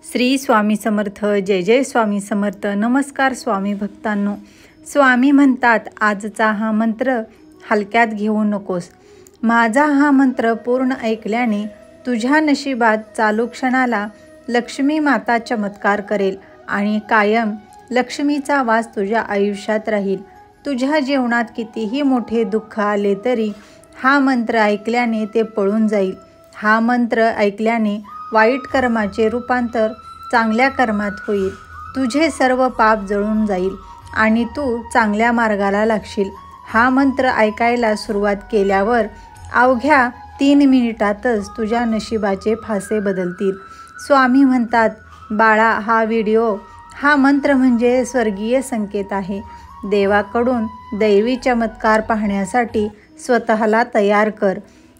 श्री स्वामी समर्थ. जय जय स्वामी समर्थ. नमस्कार स्वामी भक्तांनो. स्वामी म्हणतात, आजचा हा मंत्र हलक्यात घेऊ नकोस. माझा हा मंत्र पूर्ण ऐकल्याने तुझ्या नशिबात चालू क्षणाला लक्ष्मी माता चमत्कार करेल आणि कायम लक्ष्मीचा वास तुझ्या आयुष्यात राहील. तुझ्या जीवनात कितीही मोठे दुःख आले तरी हा मंत्र ऐकल्याने ते पळून जाईल. हा मंत्र ऐकल्याने वाईट कर्माचे रूपांतर चांगल्या कर्मात होईल. तुझे सर्व पाप जळून जाईल आणि तू चांगल्या मार्गाला लागशील. हा मंत्र ऐकायला सुरुवात केल्यावर अवघ्या 3 मिनिटातच तुझ्या नशिबाचे फासे बदलतील. स्वामी म्हणतात, बाळा, हा मंत्र म्हणजे स्वर्गीय संकेत आहे. देवाकडून दैवी चमत्कार पाहण्यासाठी स्वतःला तयार कर.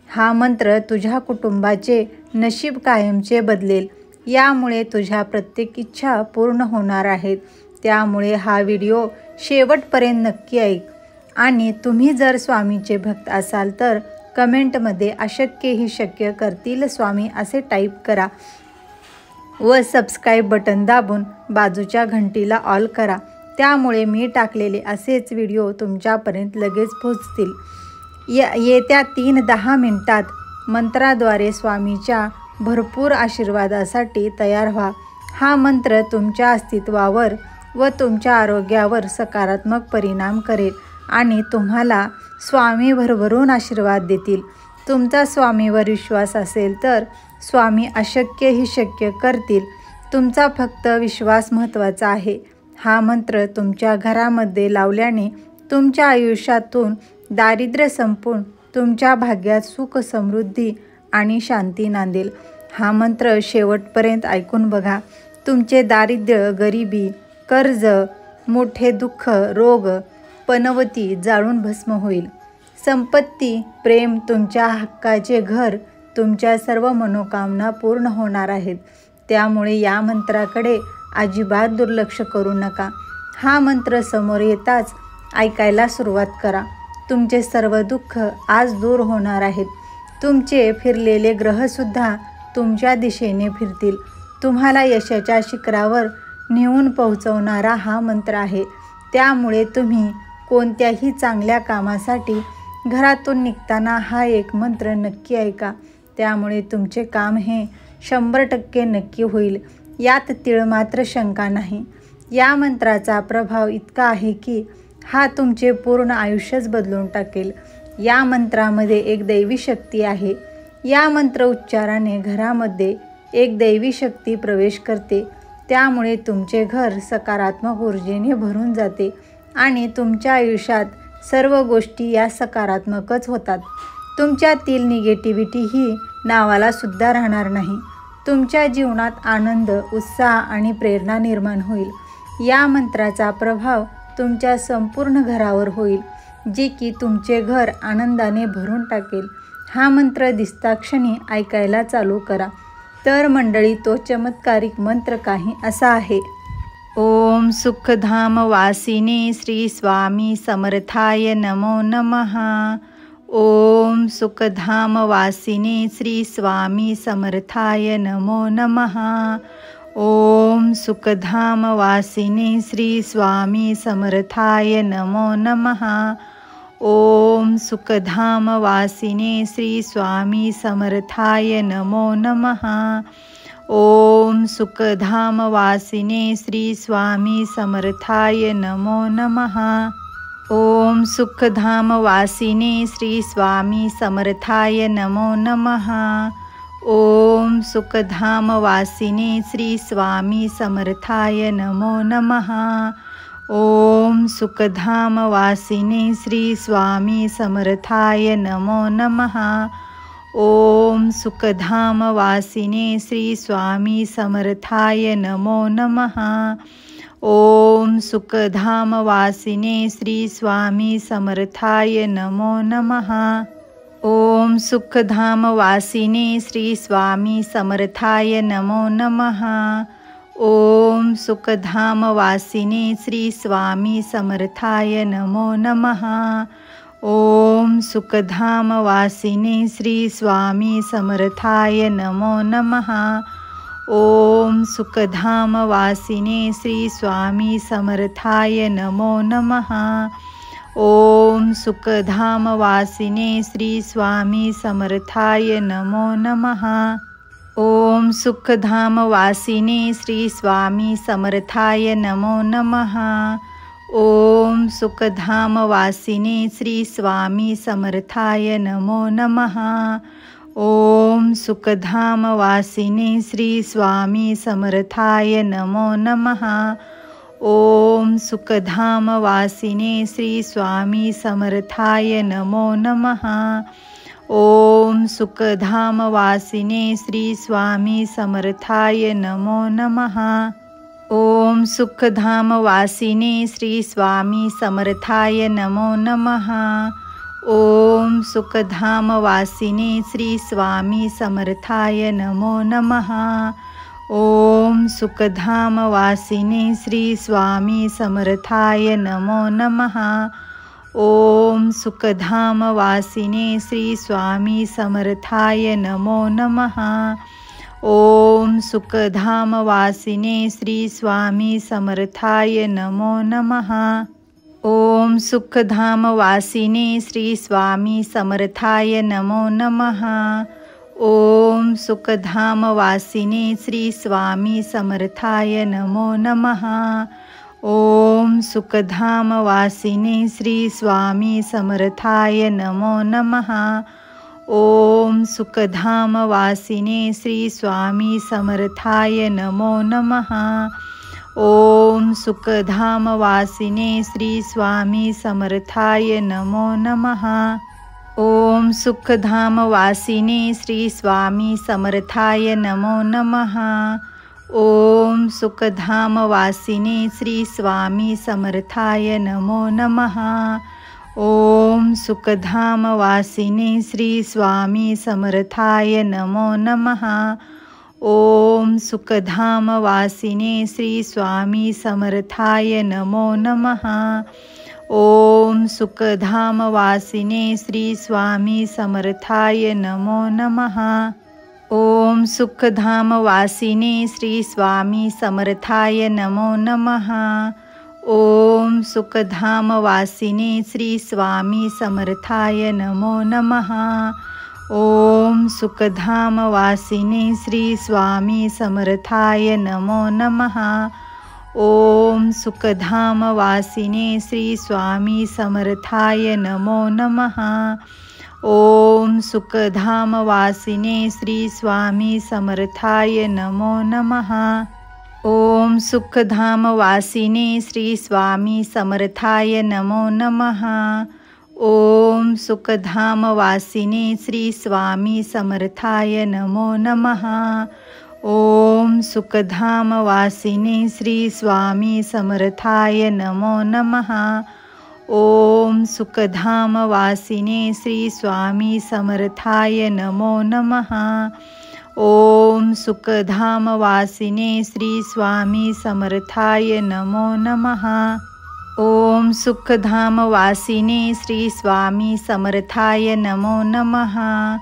हा मंत्र तुझ्या कुटुंबाचे नशीब कायमचे बदलेल. यामुळे तुझ्या प्रत्येक इच्छा पूर्ण होणार आहेत. त्यामुळे हा व्हिडिओ शेवटपर्यंत नक्की ऐक. आणि तुम्ही जर स्वामीचे भक्त असाल तर कमेंटमध्ये अशक्य ही शक्य करतील स्वामी असे टाईप करा व सबस्क्राईब बटन दाबून बाजूच्या घंटीला ऑल करा. त्यामुळे मी टाकलेले असेच व्हिडिओ तुमच्यापर्यंत लगेच पोहोचतील. येत्या 3-10 मिनिटात मंत्राद्वारे स्वामीच्या भरपूर आशीर्वादासाठी तयार व्हा. हा मंत्र तुमच्या अस्तित्वावर व तुमच्या आरोग्यावर सकारात्मक परिणाम करेल आणि तुम्हाला स्वामी भरभरून आशीर्वाद देतील. तुमचा स्वामीवर विश्वास असेल तर स्वामी अशक्य ही शक्य करतील. तुमचा फक्त विश्वास महत्त्वाचा आहे. हा मंत्र तुमच्या घरामध्ये लावल्याने तुमच्या आयुष्यातून दारिद्र्य संपून तुमच्या भाग्यात सुख, समृद्धी आणि शांती नांदेल. हा मंत्र शेवटपर्यंत ऐकून बघा. तुमचे दारिद्र्य, गरिबी, कर्ज, मोठे दुःख, रोग, पनवती जाळून भस्म होईल. संपत्ती, प्रेम, तुमच्या हक्काचे घर, तुमच्या सर्व मनोकामना पूर्ण होणार आहेत. त्यामुळे या मंत्राकडे अजिबात दुर्लक्ष करू नका. हा मंत्र समोर येताच ऐकायला सुरुवात करा. तुमचे सर्व दुःख आज दूर होणार आहेत. तुमचे फिरलेले ग्रहसुद्धा तुमच्या दिशेने फिरतील. तुम्हाला यशाच्या शिखरावर नेऊन पोहोचवणारा हा मंत्र आहे. त्यामुळे तुम्ही कोणत्याही चांगल्या कामासाठी घरातून निघताना हा एक मंत्र नक्की ऐका. त्यामुळे तुमचे काम हे 100% नक्की होईल. यात तीळ मात्र शंका नाही. या मंत्राचा प्रभाव इतका आहे की हा तुमचे पूर्ण आयुष्यच बदलून टाकेल. या मंत्रामध्ये एक दैवी शक्ती आहे. या मंत्र उच्चाराने घरामध्ये एक दैवी शक्ती प्रवेश करते. त्यामुळे तुमचे घर सकारात्मक ऊर्जेने भरून जाते आणि तुमच्या आयुष्यात सर्व गोष्टी या सकारात्मकच होतात. तुमच्यातील निगेटिव्हिटी ही नावाला सुद्धा राहणार नाही. तुमच्या जीवनात आनंद, उत्साह आणि प्रेरणा निर्माण होईल. या मंत्राचा प्रभाव तुमच्या संपूर्ण घरावर होईल, जे की तुमचे घर आनंदाने भरून टाकेल. हा मंत्र दिसताक्षणी ऐकायला चालू करा. तर मंडळी, तो चमत्कारिक मंत्र काही असा आहे. ओम सुखधाम वासिने श्री स्वामी समर्थाय नमो नमः. ओम सुखधाम वासिने श्री स्वामी समर्थाय नमो नमः. ओम सुखधाम वासिने श्री स्वामी समर्थाय नमो नमः. ओम सुखधाम वासिने श्री स्वामी समर्थाय नमो नमः. ओम सुखधाम वासिने श्री स्वामी समर्थाय नमो नमः. ओम सुखधाम वासिने श्री स्वामी समर्थाय नमो नमः. ओम सुखधाम वासिने श्री स्वामी समर्थाय नमो नमः. ओम सुखधाम वासिने श्री स्वामी समर्थाय नमो नमः. ओम सुखधाम वासिने श्री स्वामी समर्थाय नमो नमः. ओम सुखधाम वासिने श्री स्वामी समर्थाय नमो नमः. ओम सुखधाम वासिने श्री स्वामी समर्थाय नमो नमः. ओम सुखधाम वासिने श्री स्वामी समर्थाय नमो नमः. ओम सुखधाम वासिने श्री स्वामी समर्थाय नमो नमः. ओम ओम सुखधाम वासिने श्री स्वामी समर्थाय नमो नमः। ओम सुखधाम वासिने श्री स्वामी समर्थाय नमो नमः। ओम सुखधाम वासिने श्री स्वामी समर्थाय नमो नमः। ओम सुखधाम वासिने श्री स्वामी समर्थाय नमो नमः। ओम सुखधाम वासिने श्री स्वामी समर्थाय नमो नमः। ओम सुखधाम वासिने श्री स्वामी समर्थाय नमो नमः। ओम सुखधाम वासिने श्री स्वामी समर्थाय नमो नमः। ओम सुखधाम वासिने श्री स्वामी समर्थाय नमो नमः। ओम सुखधाम वासिने श्री स्वामी समर्थाय नमो नमः। ओम सुखधाम वासिने श्री स्वामी समर्थाय नमो नमः। ओम सुखधाम वासिने श्री स्वामी समर्थाय नमो नमः। ओम सुखधाम वासिने श्री स्वामी समर्थाय नमो नमः। ओम सुखधाम वासिने श्री स्वामी समर्थाय नमो नमः। ओम सुखधाम वासिने श्री स्वामी समर्थाय नमो नमः। ओम सुखधाम वासिने श्री स्वामी समर्थाय नमो नमः। ओम सुखधाम वासिने श्री स्वामी समर्थाय नमो नमः। ओम सुखधाम वासिने श्री स्वामी समर्थाय नमो नमः। ओम सुखधाम वासिने श्री स्वामी समर्थाय नमो नमः। ओम सुखधाम वासिने श्री स्वामी समर्थाय नमो नमः। ओम सुखधाम वासिने श्री स्वामी समर्थाय नमो नमः। ओम सुखधाम वासिने श्री स्वामी समर्थाय नमो नमः। ओम सुखधाम वासिने श्री स्वामी समर्थाय नमो नमः। ओम सुखधाम वासिने श्री स्वामी समर्थाय नमो नमः। ओम सुखधाम वासिने श्री स्वामी समर्थाय नमो नमः। ओम सुखधाम वासिने श्री स्वामी समर्थाय नमो नमः। ओम सुखधाम वासिने श्री स्वामी समर्थाय नमो नमः। ओम सुखधाम वासिने श्री स्वामी समर्थाय नमो नमः। ओम सुखधाम वासिने श्री स्वामी समर्थाय नमो नमः। ओम सुखधाम वासिने श्री स्वामी समर्थाय नमो नमः। ओम सुखधाम वासिने श्री स्वामी समर्थाय नमो नमः। ओम सुखधाम वासिने श्री स्वामी समर्थाय नमो नमः। ओम सुखधाम वासिने श्री स्वामी समर्थाय नमो नमः। ओम सुखधाम वासिने श्री स्वामी समर्थाय नमो नमः।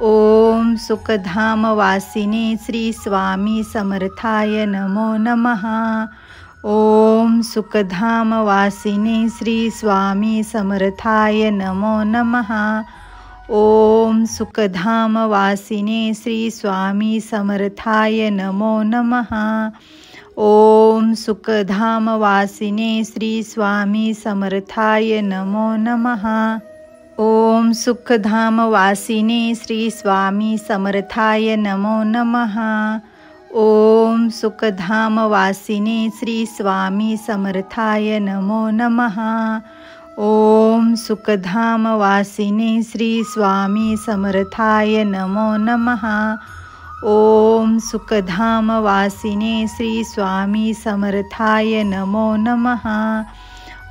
ओम सुखधाम वासिने श्री स्वामी समर्थाय नमो नमः। ओम सुखधाम वासिने श्री स्वामी समर्थाय नमो नमः। ओम सुखधाम वासिने श्री स्वामी समर्थाय नमो नमः। ओम सुखधाम वासिने श्री स्वामी समर्थाय नमो नमः। ओम सुखधाम वासिने श्री स्वामी समर्थाय नमो नमः। ओम सुखधाम वासिने श्री स्वामी समर्थाय नमो नमः। ओम सुखधाम वासिने श्री स्वामी समर्थाय नमो नमः। ओम सुखधाम वासिने श्री स्वामी समर्थाय नमो नमः।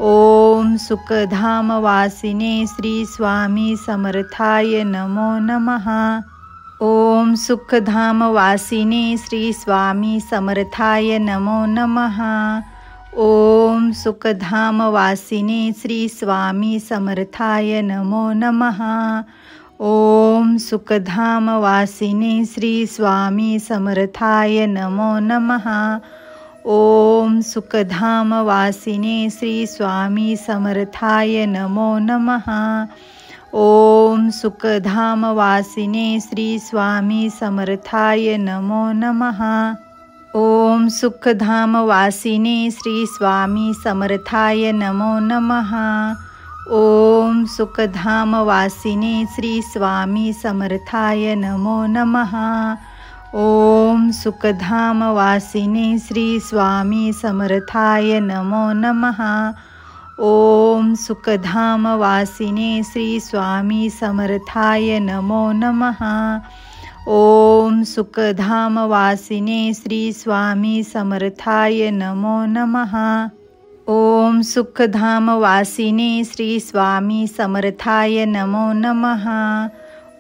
ओम सुखधाम वासिने श्री स्वामी समर्थाय नमो नमः। ओम सुखधाम वासिने श्री स्वामी समर्थाय नमो नमः। ओम सुखधाम वासिने श्री स्वामी समर्थाय नमो नमः। ओम सुखधाम वासिने श्री स्वामी समर्थाय नमो नमः। ओम सुखधाम वासिने श्री स्वामी समर्थाय नमो नमः। ओम सुखधाम वासिने श्री स्वामी समर्थाय नमो नमः। ओम सुखधाम वासिने श्री स्वामी समर्थाय नमो नमः। ओम सुखधाम वासिने श्री स्वामी समर्थाय नमो नमः। ओम सुखधाम वासिने श्री स्वामी समर्थाय नमो नमः। ओम सुखधाम वासिने श्री स्वामी समर्थाय नमो नमः। ओम सुखधाम वासिने श्री स्वामी समर्थाय नमो नमः। ओम सुखधाम वासिने श्री स्वामी समर्थाय नमो नमः।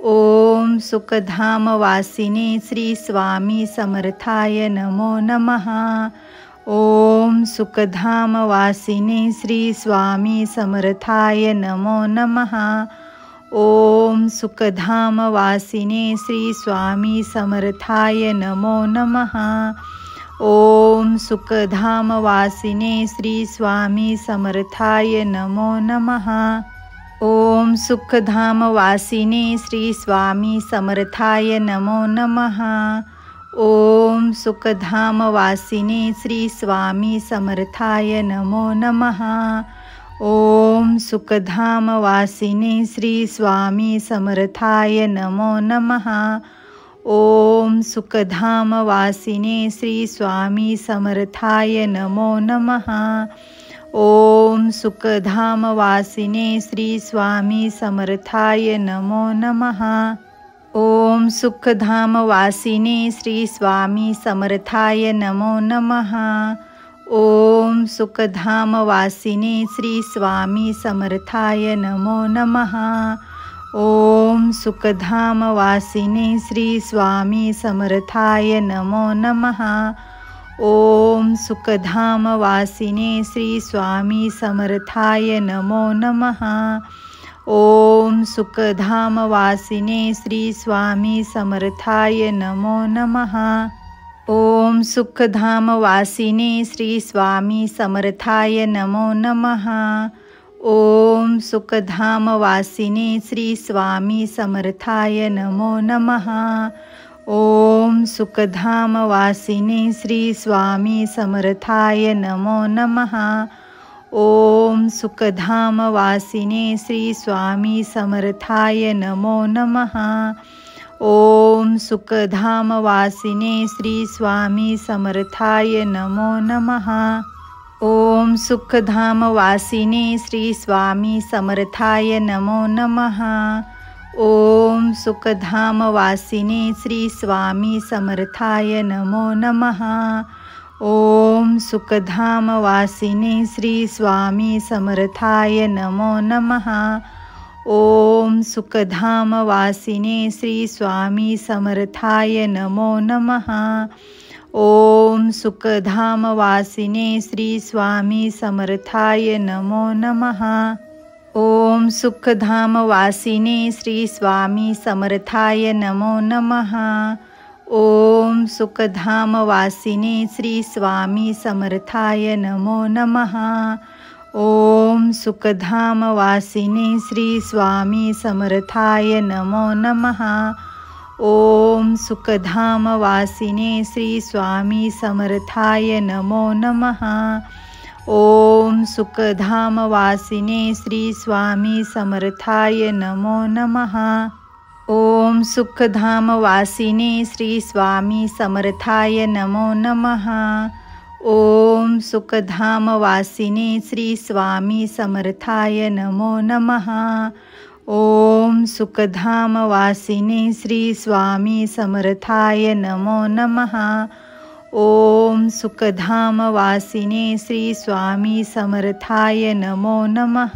ओम सुखधाम वासिने श्री स्वामी समर्थाय नमो नमः। ओम सुखधाम वासिने श्री स्वामी समर्थाय नमो नमः। ओम सुखधाम वासिने श्री स्वामी समर्थाय नमो नमः। ओम सुखधाम वासिने श्री स्वामी समर्थाय नमो नमः। ओम सुखधाम वासिने श्री स्वामी समर्थाय नमो नमः। ओम सुखधाम वासिने श्री स्वामी समर्थाय नमो नमः। ओम सुखधाम वासिने श्री स्वामी समर्थाय नमो नमः। ओम सुखधाम वासिने श्री स्वामी समर्थाय नमो नमः। ओम सुखधाम वासिने श्री स्वामी समर्थाय नमो नमः। ओम सुखधाम वासिने श्री स्वामी समर्थाय नमो नमः। ओम सुखधाम वासिने श्री स्वामी समर्थाय नमो नमः। ओम सुखधाम वासिने श्री स्वामी समर्थाय नमो नमः। ओम सुखधाम वासिने श्री स्वामी समर्थाय नमो नमः। ओम सुखधाम वासिने श्री स्वामी समर्थाय नमो नमः। ओम सुखधाम वासिने श्री स्वामी समर्थाय नमो नमः। ओम सुखधाम वासिने श्री स्वामी समर्थाय नमो नमः। ओम सुखधाम वासिने श्री स्वामी समर्थाय नमो नमः। ओम सुखधाम वासिने श्री स्वामी समर्थाय नमो नमः। ओम सुखधाम वासिने श्री स्वामी समर्थाय नमो नमः। ओम सुखधाम वासिने श्री स्वामी समर्थाय नमो नमः। ओम सुखधाम वासिने श्री स्वामी समर्थाय नमो नमः। ओम सुखधाम वासिने श्री स्वामी समर्थाय नमो नमः। ओम सुखधाम वासिने श्री स्वामी समर्थाय नमो नमः। ओम सुखधाम वासिने श्री स्वामी समर्थाय नमो नमः। ओम सुखधाम वासिने श्री स्वामी समर्थाय नमो नमः। ओम सुखधाम वासिने श्री स्वामी समर्थाय नमो नमः। ओम सुखधाम वासिने श्री स्वामी समर्थाय नमो नमः। ओम सुखधाम वासिने श्री स्वामी समर्थाय नमो नमः। ओम सुखधाम वासिने श्री स्वामी समर्थाय नमो नमः। ओम सुखधाम वासिने श्री स्वामी समर्थाय नमो नमः। ओम सुखधाम वासिने श्री स्वामी समर्थाय नमो नमः। ओम सुखधाम वासिने श्री स्वामी समर्थाय नमो नमः। ओम सुखधाम वासिने श्री स्वामी समर्थाय नमो नमः।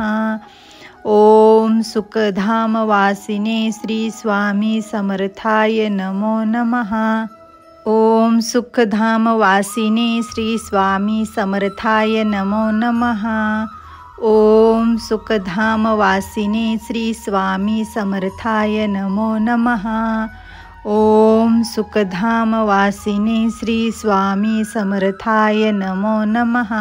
ओम सुखधाम वासिने श्री स्वामी समर्थाय नमो नमः। ओम सुखधाम वासिने श्री स्वामी समर्थाय नमो नमः। ओम सुखधाम वासिने श्री स्वामी समर्थाय नमो नमः। ओम सुखधाम वासिने श्री स्वामी समर्थाय नमो नमः।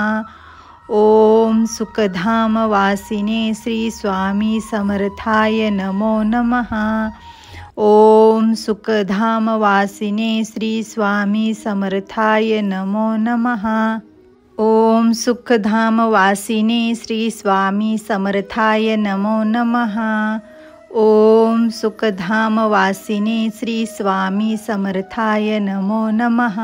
ओम सुखधाम वासिने श्री स्वामी समर्थाय नमो नमः। ओम सुखधाम वासिने श्री स्वामी समर्थाय नमो नमः। ओम सुखधाम वासिने श्री स्वामी समर्थाय नमो नमः। ओम सुखधाम वासिने श्री स्वामी समर्थाय नमो नमः।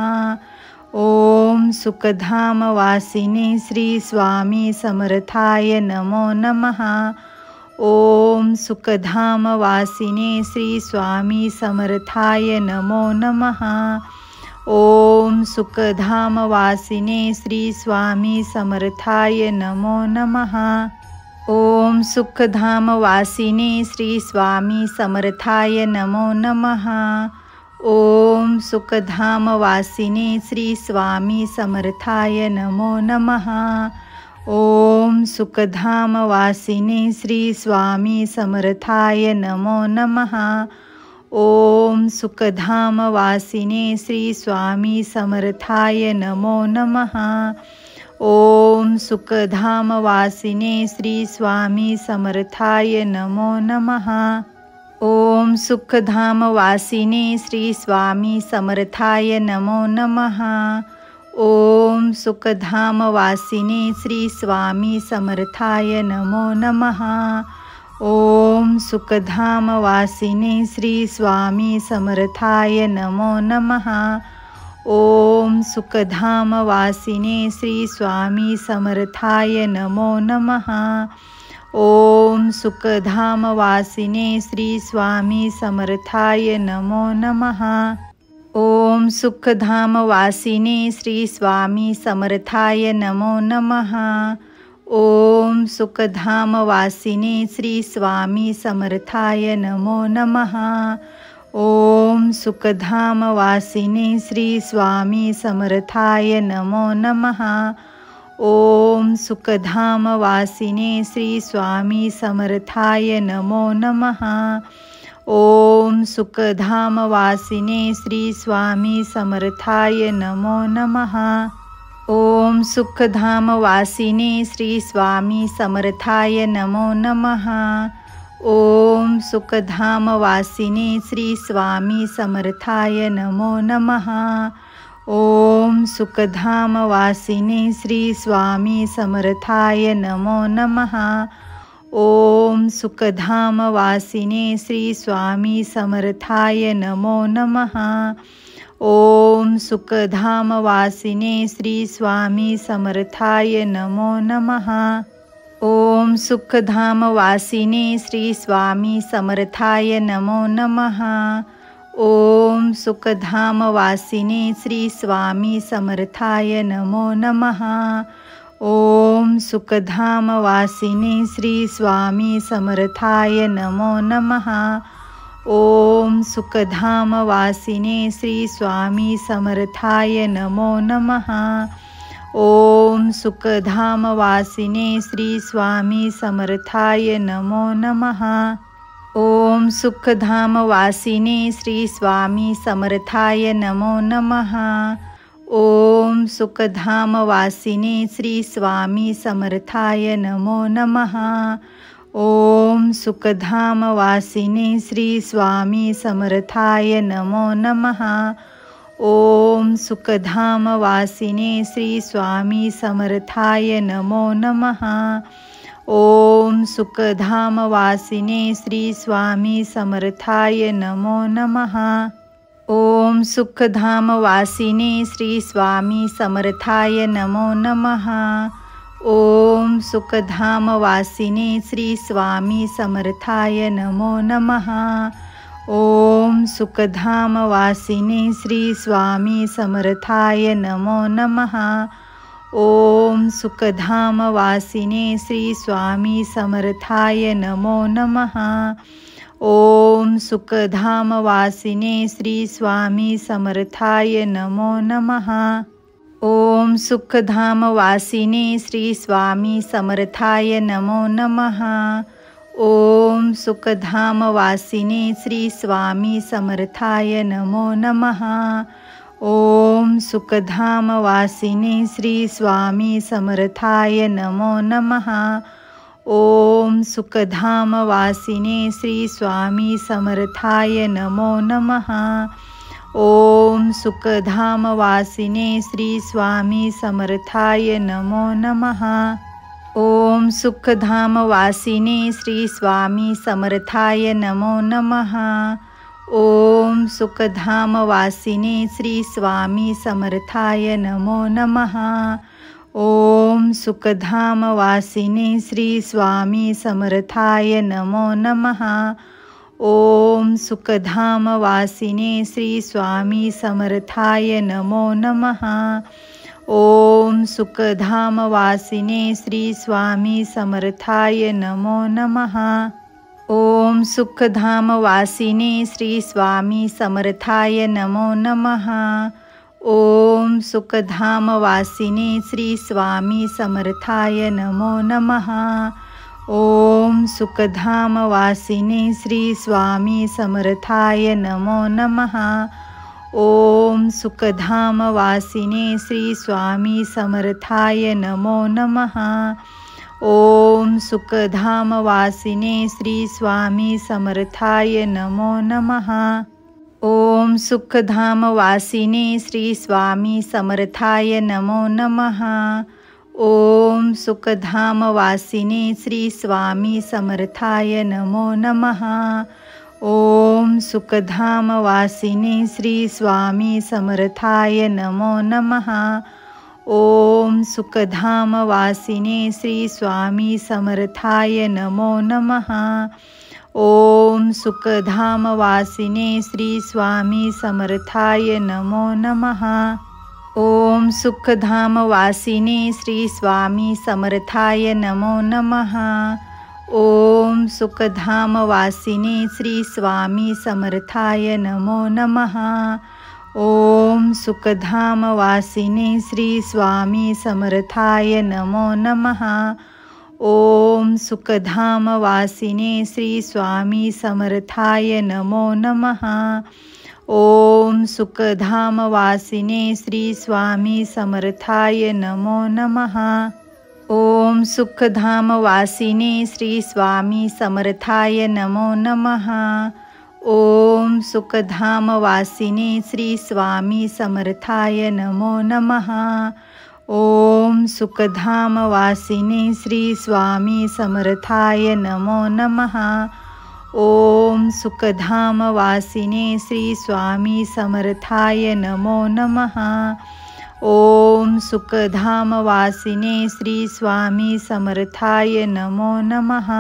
ओम सुखधाम वासिने श्री स्वामी समर्थाय नमो नमः। ओम सुखधाम वासिने श्री स्वामी समर्थाय नमो नमः। ओम सुखधाम वासिने श्री स्वामी समर्थाय नमो नमः। ओम सुखधाम वासिने श्री स्वामी समर्थाय नमो नमः। ओम सुखधाम वासिने श्री स्वामी समर्थाय नमो नमः। ओम सुखधाम वासिने श्री स्वामी समर्थाय नमो नमः। ओम सुखधाम वासिने श्री स्वामी समर्थाय नमो नमः। ओम सुखधाम वासिने श्री स्वामी समर्थाय नमो नमः। ओम सुखधाम वासिने श्री स्वामी समर्थाय नमो नमः। ओम सुखधाम वासिने श्री स्वामी समर्थाय नमो नमः। ओम सुखधाम वासिने श्री स्वामी समर्थाय नमो नमः। ओम सुखधाम वासिने श्री स्वामी समर्थाय नमो नमः। ओम सुखधाम वासिने श्री स्वामी समर्थाय नमो नमः। ओम सुखधाम वासिने श्री स्वामी समर्थाय नमो नमः। ओम सुखधाम वासिने श्री स्वामी समर्थाय नमो नमः। ओम सुखधाम वासिने श्री स्वामी समर्थाय नमो नमः। ओम सुखधाम वासिने श्री स्वामी समर्थाय नमो नमः। ओम सुखधाम वासिने श्री स्वामी समर्थाय नमो नमः। ओम सुखधाम वासिने श्री स्वामी समर्थाय नमो नमः। ओम सुखधाम वासिने श्री स्वामी समर्थाय नमो नमः। ओम सुखधाम वासिने श्री स्वामी समर्थाय नमो नमः। ओम सुखधाम वासिने श्री स्वामी समर्थाय नमो नमः। ओम सुखधाम वासिने श्री स्वामी समर्थाय नमो नमः। ओम सुखधाम वासिने श्री स्वामी समर्थाय नमो नमः। ओम सुखधाम वासिने श्री स्वामी समर्थाय नमो नमः। ओम सुखधाम वासिने श्री स्वामी समर्थाय नमो नमः। ओम सुखधाम वासिने श्री स्वामी समर्थाय नमो नमः। ओम सुखधाम वासिने श्री स्वामी समर्थाय नमो नमः। ओम सुखधाम वासिने श्री स्वामी समर्थाय नमो नमः। ओम सुखधाम वासिने श्री स्वामी समर्थाय नमो नमः। ओम सुखधाम वासिने श्री स्वामी समर्थाय नमो नमः। ओम सुखधाम वासिने श्री स्वामी समर्थाय नमो नमः। ओम सुखधाम वासिने श्री स्वामी समर्थाय नमो नमः। ओम सुखधाम वासिने श्री स्वामी समर्थाय नमो नमः। ओम सुखधाम वासिने श्री स्वामी समर्थाय नमो नमः। ओम सुखधाम वासिने श्री स्वामी समर्थाय नमो नमः। ओम सुखधाम वासिने श्री स्वामी समर्थाय नमो नमः। ओम सुखधाम वासिने श्री स्वामी समर्थाय नमो नमः। ओम सुखधाम वासिने श्री स्वामी समर्थाय नमो नमः। ओम सुखधाम वासिने श्री स्वामी समर्थाय नमो नमः। ओम सुखधाम वासिने श्री स्वामी समर्थाय नमो नमः। ओम सुखधाम वासिने श्री स्वामी समर्थाय नमो नमः। ओम सुखधाम वासिने श्री स्वामी समर्थाय नमो नमः। ओम सुखधाम वासिने श्री स्वामी समर्थाय नमो नमः। ओम सुखधाम वासिने श्री स्वामी समर्थाय नमो नमः। ओम सुखधाम वासिने श्री स्वामी समर्थाय नमो नमः। ओम सुखधाम वासिने श्री स्वामी समर्थाय नमो नमः। ओम सुखधाम वासिने श्री स्वामी समर्थाय नमो नमः। ओम सुखधाम वासिने श्री स्वामी समर्थाय नमो नमः। ओम सुखधाम वासिने श्री स्वामी समर्थाय नमो नमः। ओम सुखधाम वासिने श्री स्वामी समर्थाय नमो नमः। ओम सुखधाम वासिने श्री स्वामी समर्थाय नमो नमः। ओम सुखधाम वासिने श्री स्वामी समर्थाय नमो नमः। ओम सुखधाम वासिने श्री स्वामी समर्थाय नमो नमः। ओम सुखधाम वासिने श्री स्वामी समर्थाय नमो नमः। ओम सुखधाम वासिने श्री स्वामी समर्थाय नमो नमः। ओम सुखधाम वासिने श्री स्वामी समर्थाय नमो नमः। ओम सुखधाम वासिने श्री स्वामी समर्थाय नमो नमः। ओम सुखधाम वासिने श्री स्वामी समर्थाय नमो नमः। ओम सुखधाम वासिने श्री स्वामी समर्थाय नमो नमः। ओम सुखधाम वासिने श्री स्वामी समर्थाय नमो नमः। ओम सुखधाम वासिने श्री स्वामी समर्थाय नमो नमः। ओम सुखधाम वासिने श्री स्वामी समर्थाय नमो नमः। ओम सुखधाम वासिने श्री स्वामी समर्थाय नमो नमः। ओम सुखधाम वासिने श्री स्वामी समर्थाय नमो नमः। ओम सुखधाम वासिने श्री स्वामी समर्थाय नमो नमः। ओम सुखधाम वासिने श्री स्वामी समर्थाय नमो नमः। ओम सुखधाम वासिने श्री स्वामी समर्थाय नमो नमः।